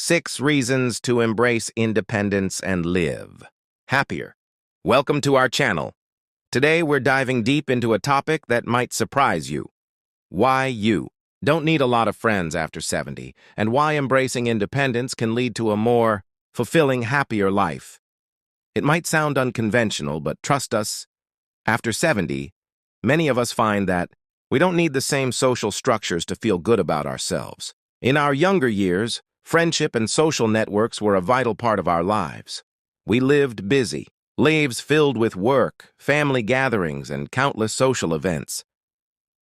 6 Reasons to Embrace Independence and Live Happier. Welcome to our channel. Today we're diving deep into a topic that might surprise you. Why you don't need a lot of friends after 70, and why embracing independence can lead to a more fulfilling, happier life. It might sound unconventional, but trust us, after 70, many of us find that we don't need the same social structures to feel good about ourselves. In our younger years, friendship and social networks were a vital part of our lives. We lived busy, lives filled with work, family gatherings, and countless social events.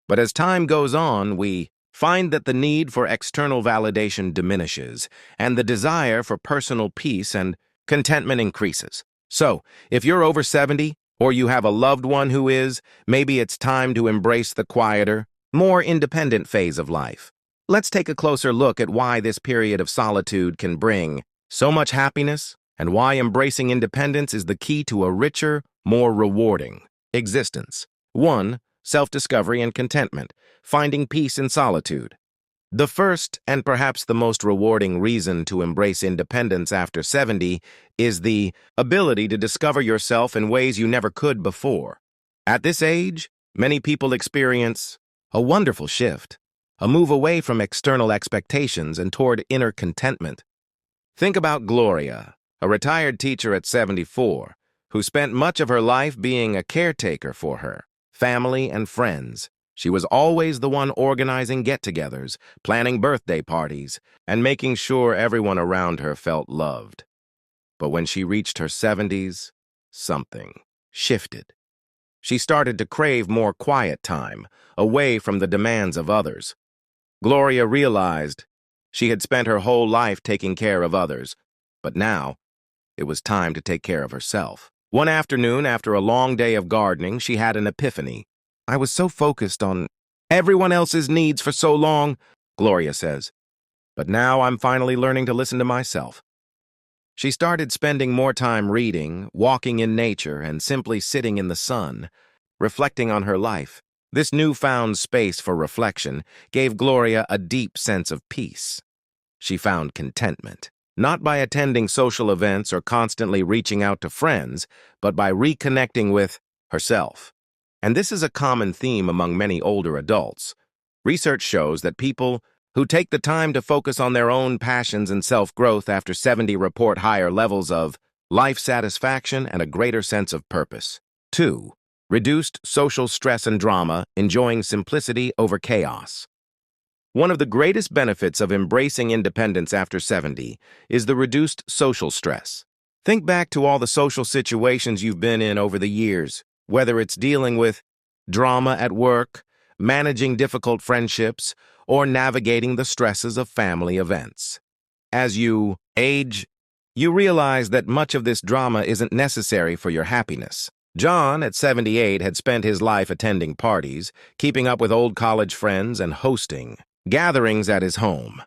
But as time goes on, we find that the need for external validation diminishes, and the desire for personal peace and contentment increases. So, if you're over 70, or you have a loved one who is, maybe it's time to embrace the quieter, more independent phase of life. Let's take a closer look at why this period of solitude can bring so much happiness and why embracing independence is the key to a richer, more rewarding existence. 1. Self-discovery and contentment, finding peace in solitude. The first, and perhaps the most rewarding reason to embrace independence after 70 is the ability to discover yourself in ways you never could before. At this age, many people experience a wonderful shift, a move away from external expectations and toward inner contentment. Think about Gloria, a retired teacher at 74, who spent much of her life being a caretaker for her family and friends. She was always the one organizing get-togethers, planning birthday parties, and making sure everyone around her felt loved. But when she reached her 70s, something shifted. She started to crave more quiet time, away from the demands of others. Gloria realized she had spent her whole life taking care of others, but now it was time to take care of herself. One afternoon, after a long day of gardening, she had an epiphany. I was so focused on everyone else's needs for so long, Gloria says, but now I'm finally learning to listen to myself. She started spending more time reading, walking in nature, and simply sitting in the sun, reflecting on her life. This newfound space for reflection gave Gloria a deep sense of peace. She found contentment, not by attending social events or constantly reaching out to friends, but by reconnecting with herself. And this is a common theme among many older adults. Research shows that people who take the time to focus on their own passions and self-growth after 70 report higher levels of life satisfaction and a greater sense of purpose. 2. Reduced social stress and drama, enjoying simplicity over chaos. One of the greatest benefits of embracing independence after 70 is the reduced social stress. Think back to all the social situations you've been in over the years, whether it's dealing with drama at work, managing difficult friendships, or navigating the stresses of family events. As you age, you realize that much of this drama isn't necessary for your happiness. John, at 78, had spent his life attending parties, keeping up with old college friends, and hosting gatherings at his home.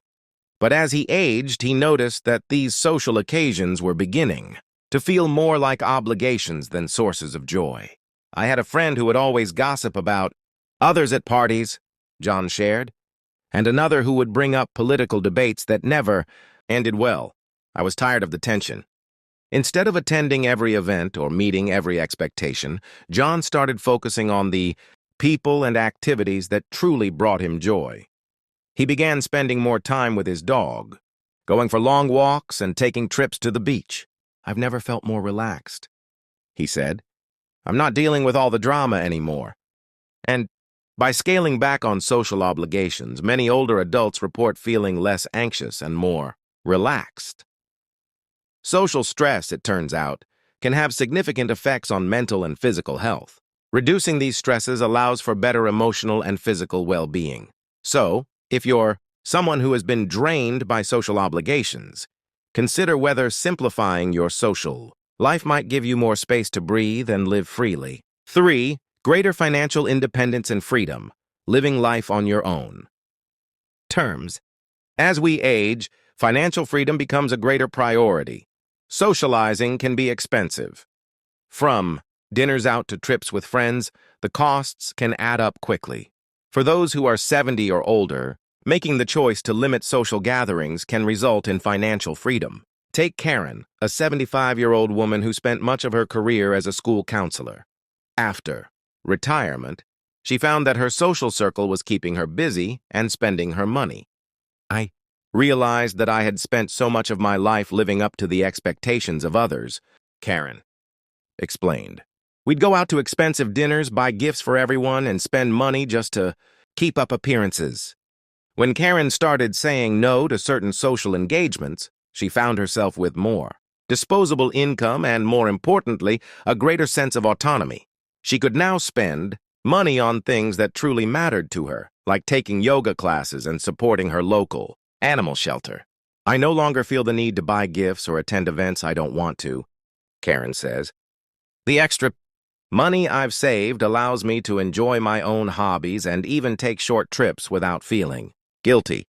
But as he aged, he noticed that these social occasions were beginning to feel more like obligations than sources of joy. I had a friend who would always gossip about others at parties, John shared, and another who would bring up political debates that never ended well. I was tired of the tension. Instead of attending every event or meeting every expectation, John started focusing on the people and activities that truly brought him joy. He began spending more time with his dog, going for long walks and taking trips to the beach. I've never felt more relaxed, he said. I'm not dealing with all the drama anymore. And by scaling back on social obligations, many older adults report feeling less anxious and more relaxed. Social stress, it turns out, can have significant effects on mental and physical health. Reducing these stresses allows for better emotional and physical well-being. So, if you're someone who has been drained by social obligations, consider whether simplifying your social life might give you more space to breathe and live freely. 3. Greater financial independence and freedom, living life on your own. Terms. As we age, financial freedom becomes a greater priority. Socializing can be expensive. From dinners out to trips with friends, the costs can add up quickly. For those who are 70 or older, Making the choice to limit social gatherings can result in financial freedom. Take Karen, a 75-year-old woman who spent much of her career as a school counselor. After retirement, she found that her social circle was keeping her busy and spending her money. I realized that I had spent so much of my life living up to the expectations of others, Karen explained. We'd go out to expensive dinners, buy gifts for everyone, and spend money just to keep up appearances. When Karen started saying no to certain social engagements, she found herself with more disposable income and, more importantly, a greater sense of autonomy. She could now spend money on things that truly mattered to her, like taking yoga classes and supporting her local animal shelter. I no longer feel the need to buy gifts or attend events I don't want to, Karen says. The extra money I've saved allows me to enjoy my own hobbies and even take short trips without feeling guilty.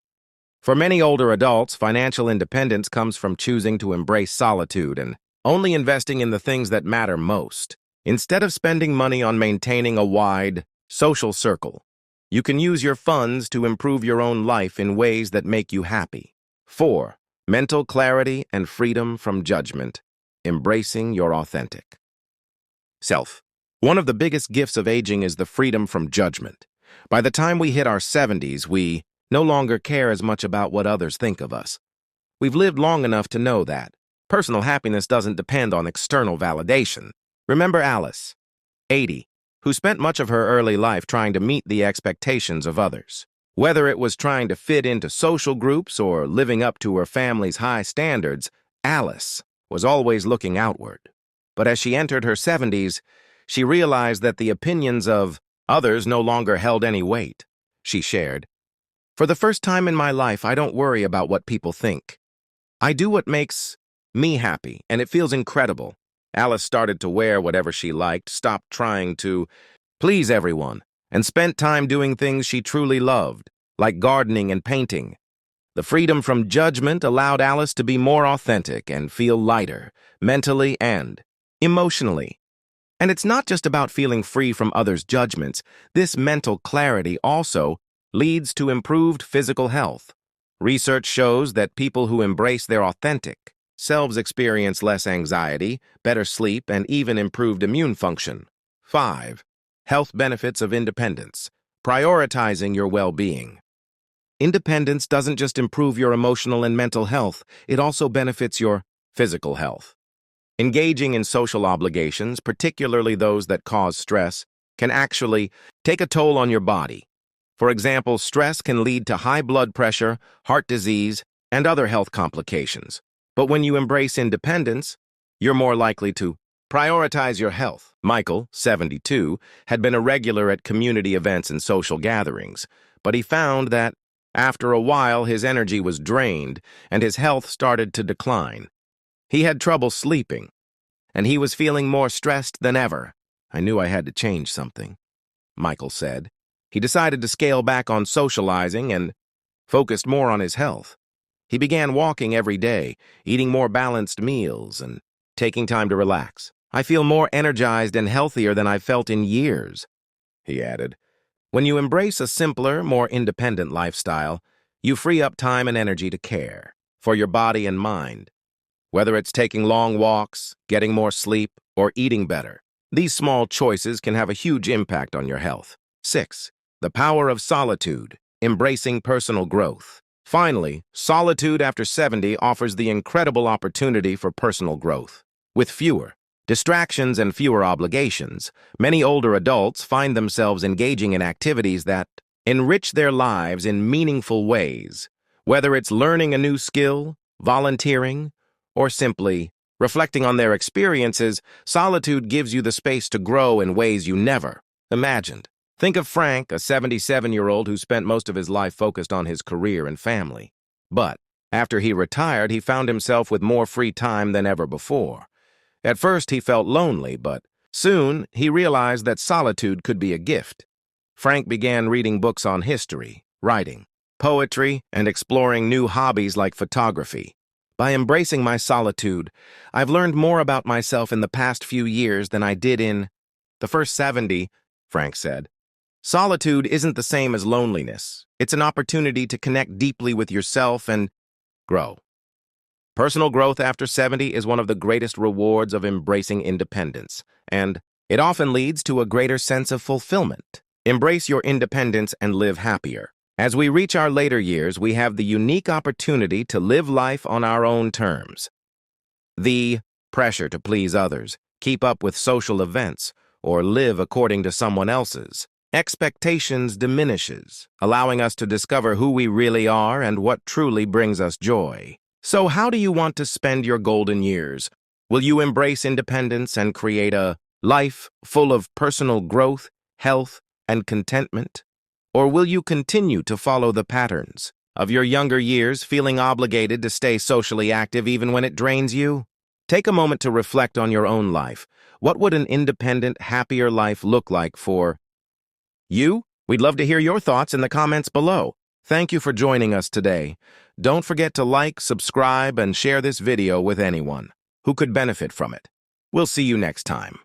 For many older adults, financial independence comes from choosing to embrace solitude and only investing in the things that matter most. Instead of spending money on maintaining a wide social circle, you can use your funds to improve your own life in ways that make you happy. 4. Mental clarity and freedom from judgment. Embracing your authentic self. One of the biggest gifts of aging is the freedom from judgment. By the time we hit our 70s, we no longer care as much about what others think of us. We've lived long enough to know that personal happiness doesn't depend on external validation. Remember Alice, 80, who spent much of her early life trying to meet the expectations of others. Whether it was trying to fit into social groups or living up to her family's high standards, Alice was always looking outward. But as she entered her 70s, she realized that the opinions of others no longer held any weight. She shared, "For the first time in my life, I don't worry about what people think. I do what makes me happy, and it feels incredible." Alice started to wear whatever she liked, stopped trying to please everyone, and spent time doing things she truly loved, like gardening and painting. The freedom from judgment allowed Alice to be more authentic and feel lighter, mentally and emotionally. And it's not just about feeling free from others' judgments. This mental clarity also leads to improved physical health. Research shows that people who embrace their authentic selves experience less anxiety, better sleep, and even improved immune function. 5. Health benefits of independence. Prioritizing your well-being. Independence doesn't just improve your emotional and mental health, it also benefits your physical health. Engaging in social obligations, particularly those that cause stress, can actually take a toll on your body. For example, stress can lead to high blood pressure, heart disease, and other health complications. But when you embrace independence, you're more likely to prioritize your health. Michael, 72, had been a regular at community events and social gatherings, but he found that after a while his energy was drained and his health started to decline. He had trouble sleeping, and he was feeling more stressed than ever. "I knew I had to change something," Michael said. He decided to scale back on socializing and focused more on his health. He began walking every day, eating more balanced meals, and taking time to relax. "I feel more energized and healthier than I've felt in years," he added. When you embrace a simpler, more independent lifestyle, you free up time and energy to care for your body and mind. Whether it's taking long walks, getting more sleep, or eating better, these small choices can have a huge impact on your health. 6. The power of solitude, embracing personal growth. Finally, Solitude after 70 offers the incredible opportunity for personal growth. With fewer distractions and fewer obligations, many older adults find themselves engaging in activities that enrich their lives in meaningful ways. Whether it's learning a new skill, volunteering, or simply reflecting on their experiences, solitude gives you the space to grow in ways you never imagined. Think of Frank, a 77-year-old who spent most of his life focused on his career and family. But after he retired, he found himself with more free time than ever before. At first, he felt lonely, but soon he realized that solitude could be a gift. Frank began reading books on history, writing, poetry, and exploring new hobbies like photography. "By embracing my solitude, I've learned more about myself in the past few years than I did in the first 70, Frank said. Solitude isn't the same as loneliness. It's an opportunity to connect deeply with yourself and grow. Personal growth after 70 is one of the greatest rewards of embracing independence, and it often leads to a greater sense of fulfillment. Embrace your independence and live happier. As we reach our later years, we have the unique opportunity to live life on our own terms. The pressure to please others, keep up with social events, or live according to someone else's expectations diminishes, allowing us to discover who we really are and what truly brings us joy. So how do you want to spend your golden years? Will you embrace independence and create a life full of personal growth, health, and contentment? Or will you continue to follow the patterns of your younger years, feeling obligated to stay socially active even when it drains you? Take a moment to reflect on your own life. What would an independent, happier life look like for you? We'd love to hear your thoughts in the comments below. Thank you for joining us today. Don't forget to like, subscribe, and share this video with anyone who could benefit from it. We'll see you next time.